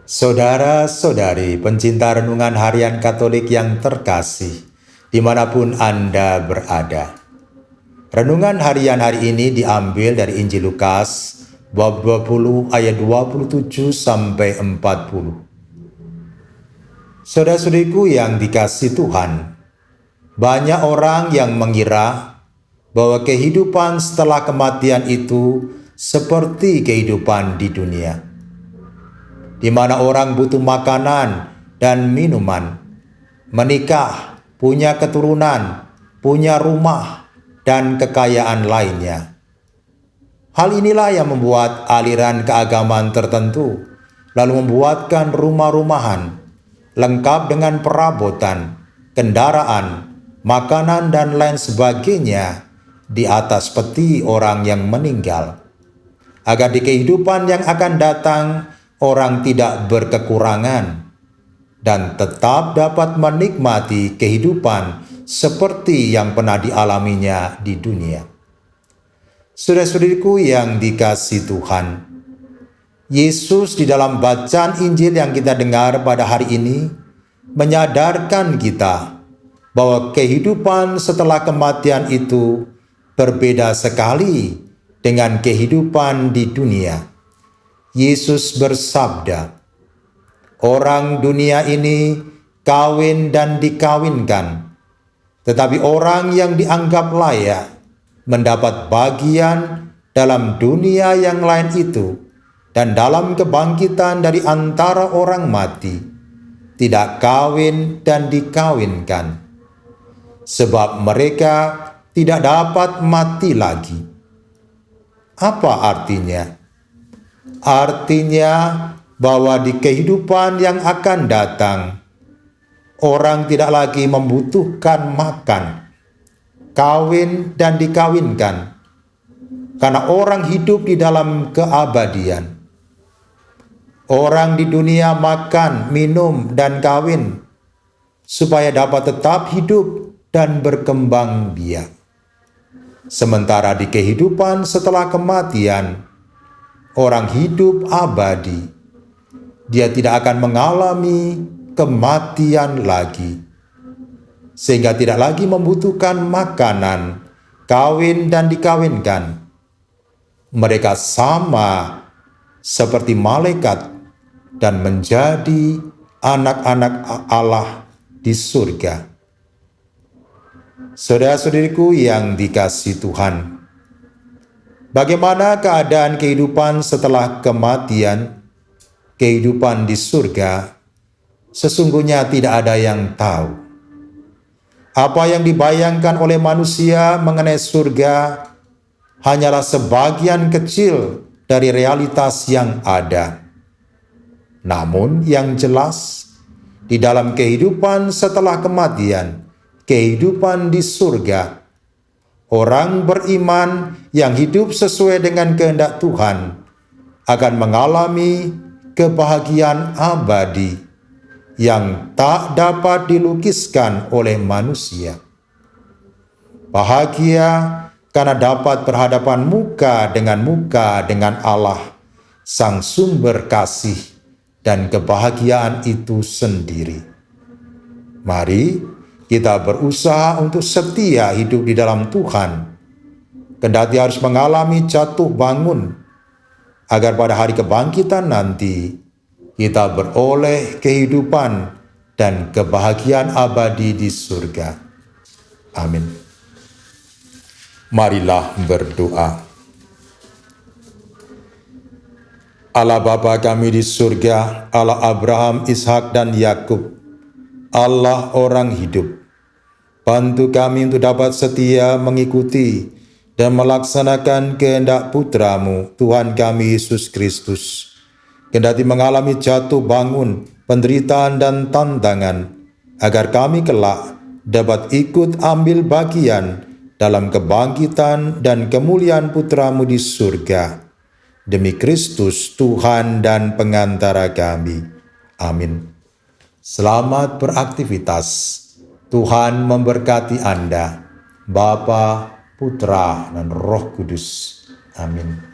Saudara-saudari pencinta renungan harian Katolik yang terkasih, dimanapun Anda berada. Renungan harian hari ini diambil dari Injil Lukas, bab 20 ayat 27 sampai 40. Saudara-saudariku yang dikasihi Tuhan, banyak orang yang mengira bahwa kehidupan setelah kematian itu seperti kehidupan di dunia, di mana orang butuh makanan dan minuman, menikah, punya keturunan, punya rumah, dan kekayaan lainnya. Hal inilah yang membuat aliran keagamaan tertentu lalu membuatkan rumah-rumahan lengkap dengan perabotan, kendaraan, makanan, dan lain sebagainya di atas peti orang yang meninggal, agar di kehidupan yang akan datang orang tidak berkekurangan dan tetap dapat menikmati kehidupan seperti yang pernah dialaminya di dunia. Saudara-saudariku yang dikasihi Tuhan, Yesus di dalam bacaan Injil yang kita dengar pada hari ini menyadarkan kita bahwa kehidupan setelah kematian itu berbeda sekali dengan kehidupan di dunia. Yesus bersabda, "Orang dunia ini kawin dan dikawinkan, tetapi orang yang dianggap layak mendapat bagian dalam dunia yang lain itu dan dalam kebangkitan dari antara orang mati, tidak kawin dan dikawinkan, sebab mereka tidak dapat mati lagi." Apa artinya? Artinya bahwa di kehidupan yang akan datang, orang tidak lagi membutuhkan makan, kawin, dan dikawinkan, karena orang hidup di dalam keabadian. Orang di dunia makan, minum, dan kawin supaya dapat tetap hidup dan berkembang biak. Sementara di kehidupan setelah kematian, orang hidup abadi. Dia tidak akan mengalami kematian lagi, sehingga tidak lagi membutuhkan makanan, kawin, dan dikawinkan. Mereka sama seperti malaikat dan menjadi anak-anak Allah di surga. Saudara-saudariku yang dikasihi Tuhan, bagaimana keadaan kehidupan setelah kematian, kehidupan di surga? Sesungguhnya tidak ada yang tahu. Apa yang dibayangkan oleh manusia mengenai surga hanyalah sebagian kecil dari realitas yang ada. Namun yang jelas, di dalam kehidupan setelah kematian, kehidupan di surga, orang beriman yang hidup sesuai dengan kehendak Tuhan akan mengalami kebahagiaan abadi yang tak dapat dilukiskan oleh manusia. Bahagia karena dapat berhadapan muka dengan Allah, Sang Sumber kasih dan kebahagiaan itu sendiri. Mari kita berusaha untuk setia hidup di dalam Tuhan, kendati harus mengalami jatuh bangun, agar pada hari kebangkitan nanti kita beroleh kehidupan dan kebahagiaan abadi di surga. Amin. Marilah berdoa. Allah Bapa kami di surga, Allah Abraham, Ishak, dan Yakub, Allah orang hidup, bantu kami untuk dapat setia mengikuti dan melaksanakan kehendak Putra-Mu, Tuhan kami Yesus Kristus. Kendati mengalami jatuh bangun, penderitaan, dan tantangan, agar kami kelak dapat ikut ambil bagian dalam kebangkitan dan kemuliaan Putra-Mu di surga. Demi Kristus, Tuhan dan pengantara kami. Amin. Selamat beraktivitas. Tuhan memberkati Anda, Bapa, Putra, dan Roh Kudus. Amin.